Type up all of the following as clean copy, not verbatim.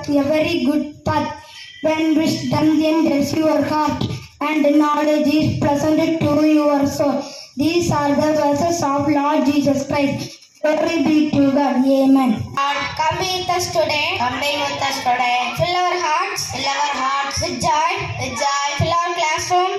a very good path when wisdom enters your heart and knowledge is presented to your soul. These are the verses of Lord Jesus Christ. Glory be to God. Amen. Lord, come be with us today. Come be with us today. Fill our hearts. Fill our hearts with joy. With joy. Fill our classroom.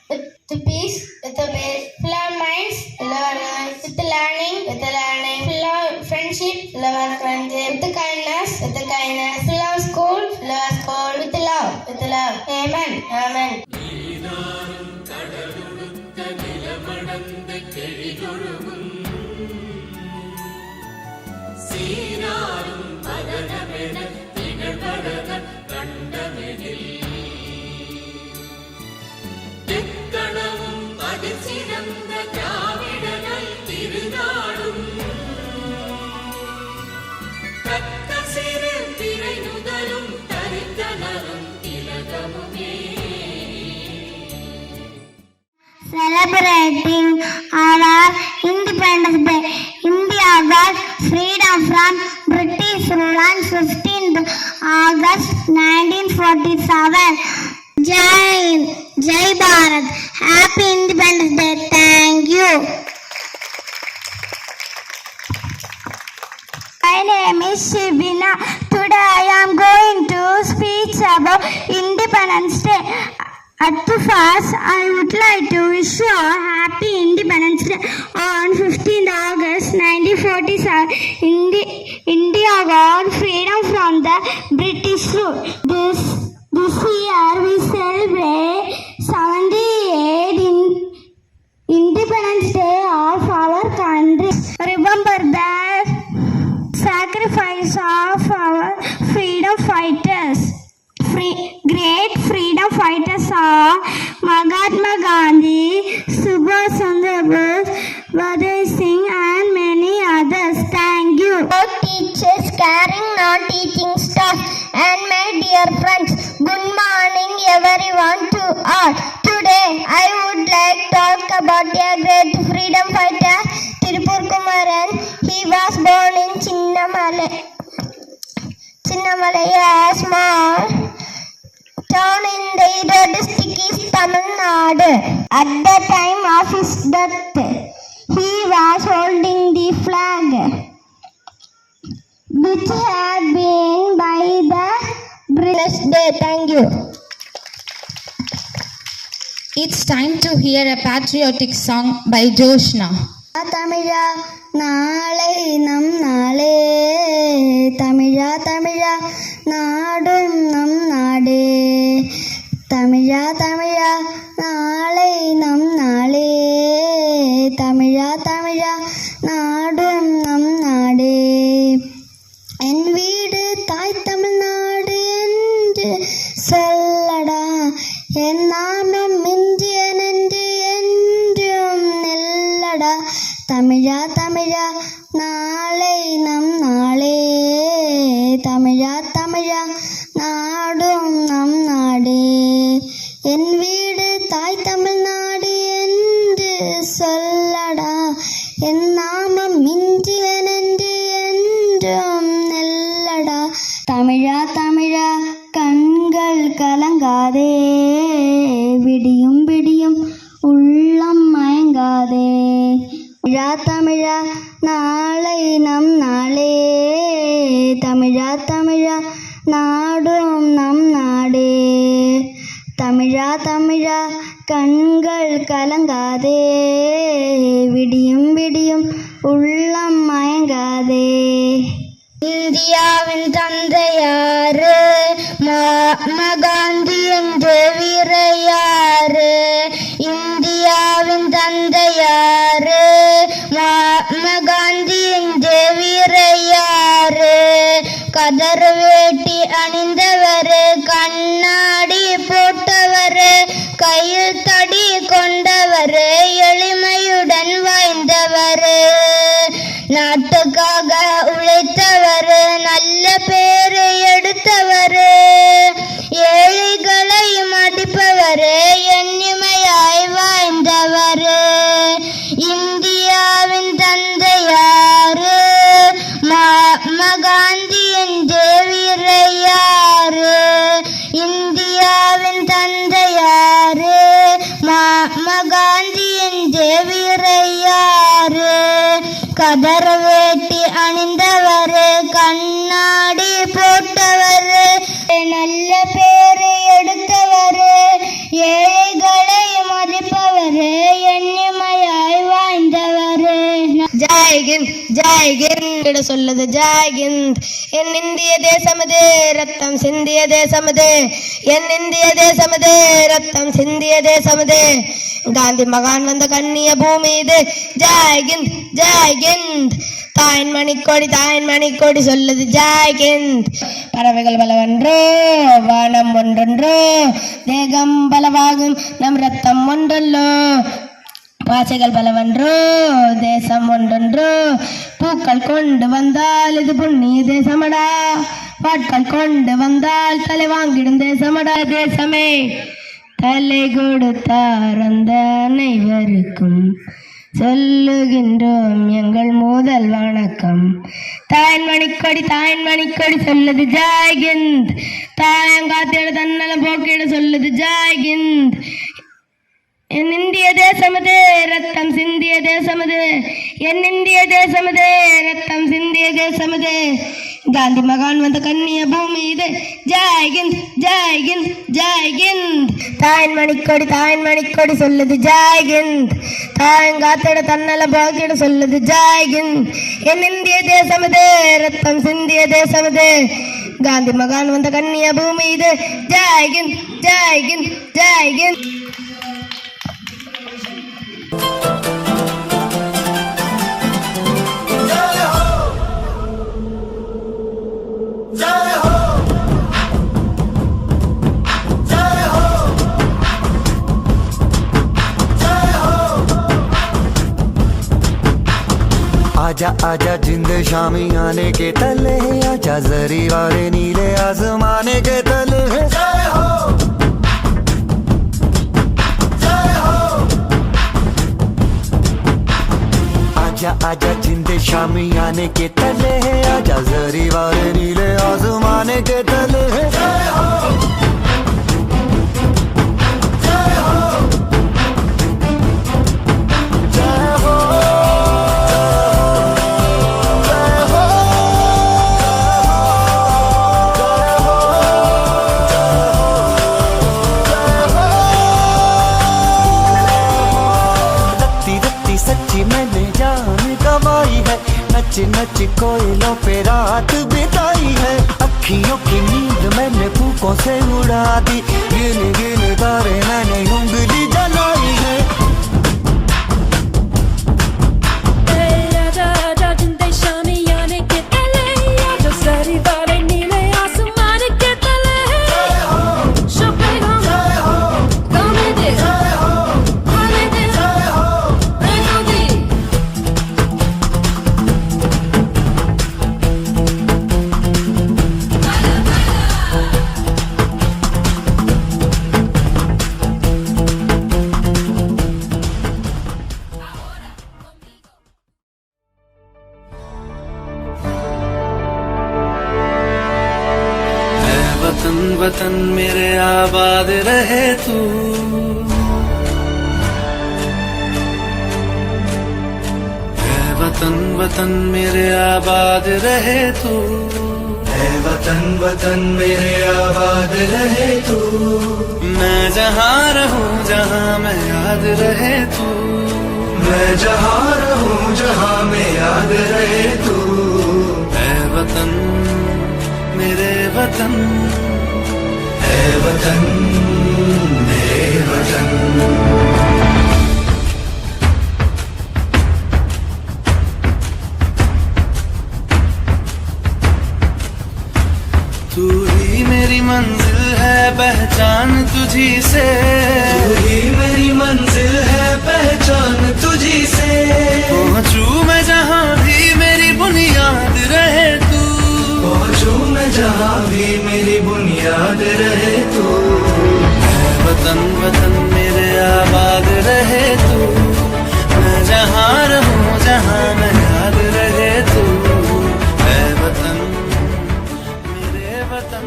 With peace. With the peace. Fill our minds. Fill our minds. With the learning. With the learning. Fill our friendship. Fill our friendship. With the kindness. With the kindness. Fill our school. Fill our school. With the love. With the love. Amen. Amen. Celebrating our Independence Day, India got freedom from British rule on 15th August 1947. Jai Bharat. Happy Independence Day. Thank you. My name is Shibina. Today I am going to speak about Independence Day. At the first, I would like to wish you a happy Independence Day on 15th August 1947. India got freedom from the British rule. This year we celebrate 78th Independence Day of our country. Remember the sacrifice of our freedom fighters. Great freedom fighters are Mahatma Gandhi, Subhash Chandra Bose, Bhagat Singh and many others. Thank you. Teachers, caring non-teaching staff and my dear friends, good morning everyone to all. Today I would like to talk about a great freedom fighter, Tirupur Kumaran. He was born in Chinnamalai, a small town in the Edo district is Tamil Nadu. At the time of his death, he was holding the flag which had been by the British Day. Thank you. It's time to hear a patriotic song by Joshna. Tamila நாளை நம் நாளே தமிழா தமிழா நாடும் நம் நாடே தமிழா தமிழா நாளை நம் நாளே தமிழா தமிழா நாடும் நம் நாடே என் வீடு தாய் தமிழ்நாடு என்று சொல்லடா என் நாமம் இந்தியன் என்று என்றும் நெல்லடா தமிழா தமிழா நாளை நம் நாளே தமிழா தமிழா நாடும் நம் நாடே என் வீடு தாய் தமிழ்நாடு என்று சொல்லடா என் நாமம் இந்தியன் என்று என்றும் நெல்லடா தமிழா தமிழா கண்கள் கலங்காதே விடியும் விடியும் உள்ளம் மயங்காதே தமிழா தமிழா நாளை நம் நாளே தமிழா தமிழா நாடும் நம் நாடே தமிழா தமிழா கண்கள் கலங்காதே விடியும் விடியும் உள்ளம் மயங்காதே இந்தியாவின் தந்தையாரு மகாத்மா காந்தி என்று வீரையாரு இந்தியாவின் தந்தையாரு மகாத்மா காந்தி என்று வீரையாரு கதர் வேட்டி அணிந்தவர் கண்ணாடி போட்டவர் கையில் தடி கொண்டவர் எளிமையுடன் வாய்ந்தவர் நாட்டுக்காக உழைத்தவர் நல்ல பேரு எடுத்தவர் ஏழைகளை மடிப்பவர் எண்ணிமையாய் வாழ்ந்தவர் இந்தியாவின் தந்தையாரு மகாத்மா காந்தி என்று கதர் வேட்டி அணிந்தவர், கண்ணாடி போட்டவர், நல்ல பேரை எடுத்தவர், ஏழைகளை மதிப்பவர், எண்ணிமையாய் வாழ்ந்தவர். ஜெய்ஹிந்த் ஜெய்ஹிந்த் சொல்லுது ஜெய்ஹிந்த். என் இந்திய தேசமது ரத்தம் சிந்திய தேசமது, என் இந்திய தேசமது ரத்தம் சிந்திய தேசமது. காந்தி மகான் வந்த கண்ணிய பூமி இது. ஜெய்ஹிந்த் ஜெய்ஹிந்த். தாயின் மணிக்கொடி சொல்லுது ஜெய்ஹிந்த். பறவைகள் பலவன்றோ, வானம் ஒன்றொன்றோ, தேகம் பலவாகும் நம் ரத்தம் ஒன்றல்லோ. பாசைகள் பலவன்றோ, தேசம் ஒன்றொன்றோ, பூக்கள் கொண்டு வந்தால் இது புண்ணிய தேசமடா, பாட்கள் கொண்டு வந்தால் தலை வாங்கிடும் தேசமடா. தேசமே தலை கொடுத்தார் அந்த அனைவருக்கும் சொல்லுகின்றோம் எங்கள் முதல் வணக்கம். தாயின் மணிக்கொடி சொல்லுது ஜெய்ஹிந்த். தாயங்காத்திட தன்னலம் போக்கிட சொல்லுது ஜெய்ஹிந்த். என் இந்திய தேசமது ரத்தம் சிந்திய தேசமது, என் இந்திய தேசமது ரத்தம் சிந்திய தேசமது. காந்தி மகான் வந்த கண்ணிய பூமி இது. ஜெய்ஹிந்த் ஜெய்ஹிந்த் ஜெய்ஹிந்த். தாயின் மணிக்கொடி சொல்லுது ஜெய்ஹிந்த். தாயங்காத்திட தன்னல போக்கிட சொல்லுது ஜெய்ஹிந்த். என் இந்திய தேசமது ரத்தம் சிந்திய தேசமது. காந்தி மகான் வந்த கண்ணிய பூமி இது. ஜெய்ஹிந்த் ஜெய்ஹிந்த் ஜெய்ஹிந்த். आजा आजा जिंद शामी आने के तले, आजा जरी वाले नीले आसमाने के तले. जय हो जय हो. आजा आजा जिंद शामी आने के तले, आजा जरी वाले नीले आसमाने के तले. जय हो जय हो जय हो. सच्ची मैंने जान गवाई है, नच नच कोयलों पे रात बिताई है. अखियों की नींद मैंने फूकों से उड़ा दी, गिन गिन तारे मैंने उंगली जलाई है. आजा आजा जिंदे शामी आने के तले, आजा सारी वाले नीले आसमान के तले. शोपे हम गाने दे, खाने दे, रहने दे. वतन वतन मेरे आबाद रहे तू, वतन वतन मेरे आबाद रहे तू. वतन वतन मेरे आबाद रहे तू. मैं जहाँ रहूँ जहाँ मैं याद रहे तू. मैं जहाँ रहूँ जहाँ मैं याद रहे तू. ऐ वतन मेरे वतन, ऐ वतन मेरे वतन. तू ही मेरी मंजिल है पहचान तुझी से, तू ही मेरी मंजिल है पहचान तुझी से. पहुँचूं मैं जहाँ भी मेरी बुनियाद रहे तू, पहुँचूं मैं जहाँ भी मेरी बुनियाद रहे तू. वतन वतन मेरे आबाद रहे तू. मैं जहाँ रहूँ जहाँ मैं याद रहे तू. ऐ वतन मेरे वतन,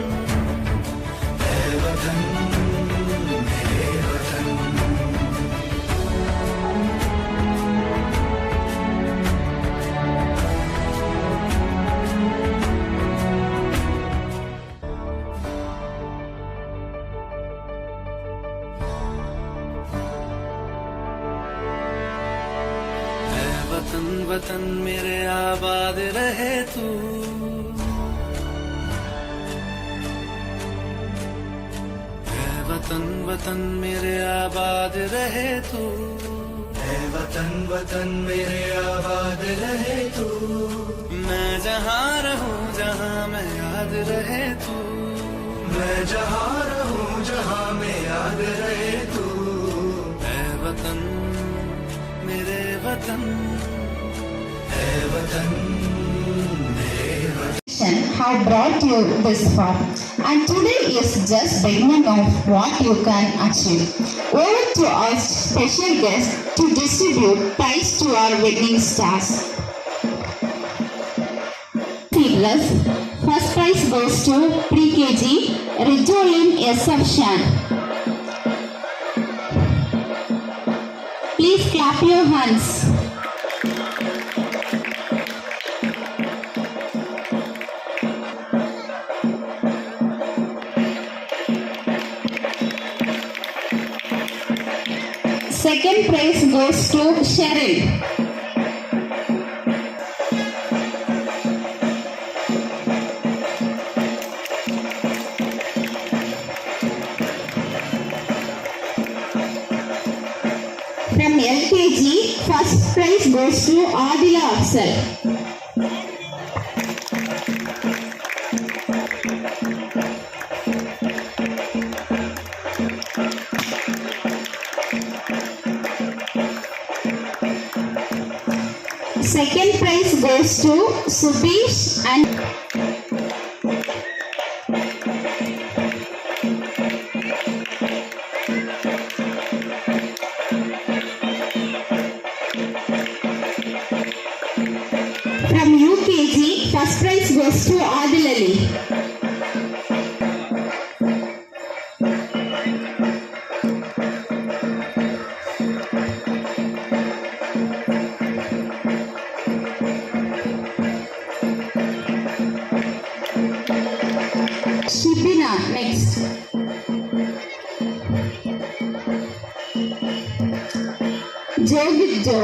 ऐ वतन मेरे वतन. वतन वतन मेरे आबाद रहे तू, है वतन वतन मेरे आबाद रहे तू, है वतन वतन मेरे आबाद रहे तू, मैं जहाँ रहूं जहाँ मैं याद रहे तू, मैं जहाँ रहूं जहाँ मैं याद रहे तू, है वतन मेरे वतन, है वतन मेरे वतन। Have brought you this far, and today is just beginning of what you can achieve. Over to our special guest to distribute prize to our winning stars. Plus, first prize goes to pre-KG Rijolin SF Shan. Please clap your hands. Second prize goes to Cheryl. From LKG, first prize goes to Adila Afzal. Second prize goes to Subish and from UKG, first prize goes to Adil Ali. Shibina next. Jogit Jo.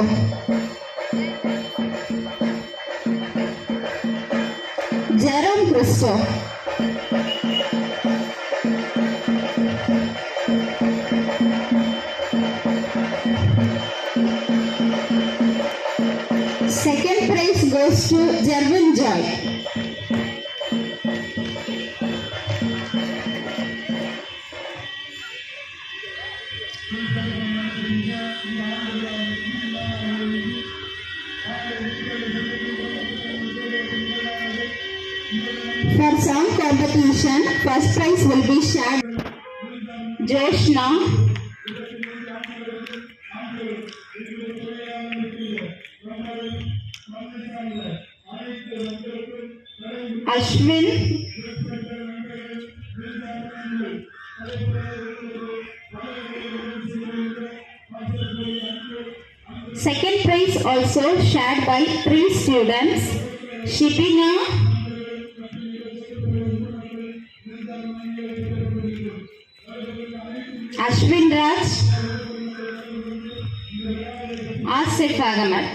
Jerome Christo. Second prize goes to Jervin Joy. For song competition, first prize will be shared. Joshna, Ashwin, second prize also shared by 3 students, Shipina, Ashwin Raj, Asif Ahmed.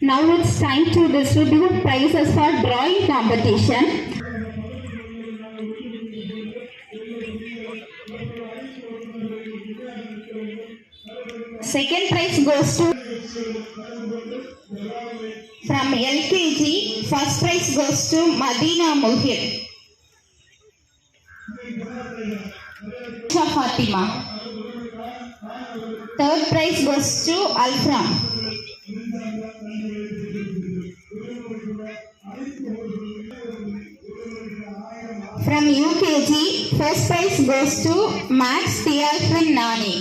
Now it's time to distribute prizes for drawing competition. Second prize goes to from LKG. First prize goes to Madina Muhir. Fatima. Third prize goes to Alfram. From UKG, first prize goes to Max Thealfran Nani.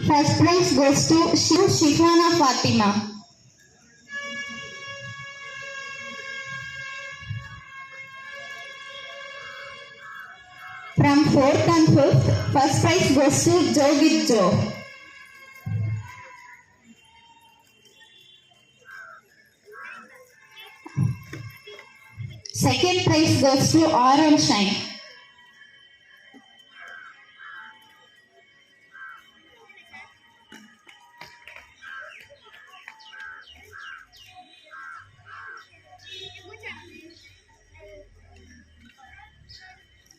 First prize goes to Shifana Fatima. From 4th and 5th, first prize goes to Jogit Joe. Second prize goes to Aaron Shine.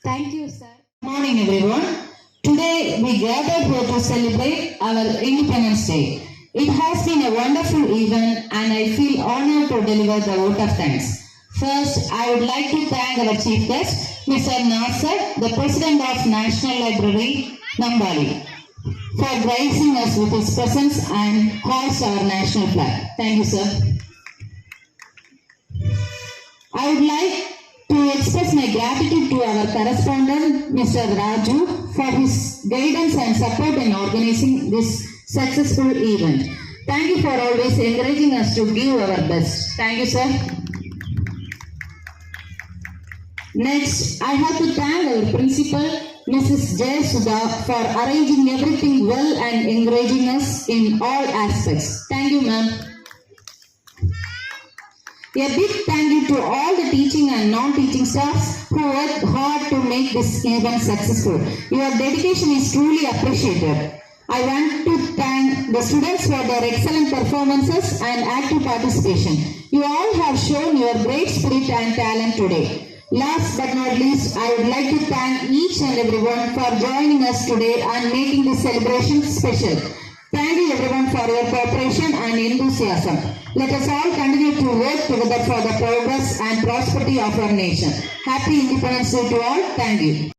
Thank you, sir. Good morning, everyone. Today we gathered here to celebrate our Independence Day. It has been a wonderful event and I feel honored to deliver the vote of thanks. First, I would like to thank our chief guest, Mr. Nasser, the President of National Library, Nambali, for gracing us with his presence and hoist our national flag. Thank you, sir. I would like to express my gratitude to our correspondent, Mr. Raju, for his guidance and support in organizing this successful event. Thank you for always encouraging us to give our best. Thank you, sir. Next, I have to thank our principal, Mrs. Jayasudha, for arranging everything well and encouraging us in all aspects. Thank you, ma'am. A big thank you to all the teaching and non-teaching staffs who worked hard to make this event successful. Your dedication is truly appreciated. I want to thank the students for their excellent performances and active participation. You all have shown your great spirit and talent today. Last but not least, I would like to thank each and everyone for joining us today and making this celebration special. Thank you everyone for your cooperation and enthusiasm. Let us all continue to work together for the progress and prosperity of our nation. Happy Independence Day to all. Thank you.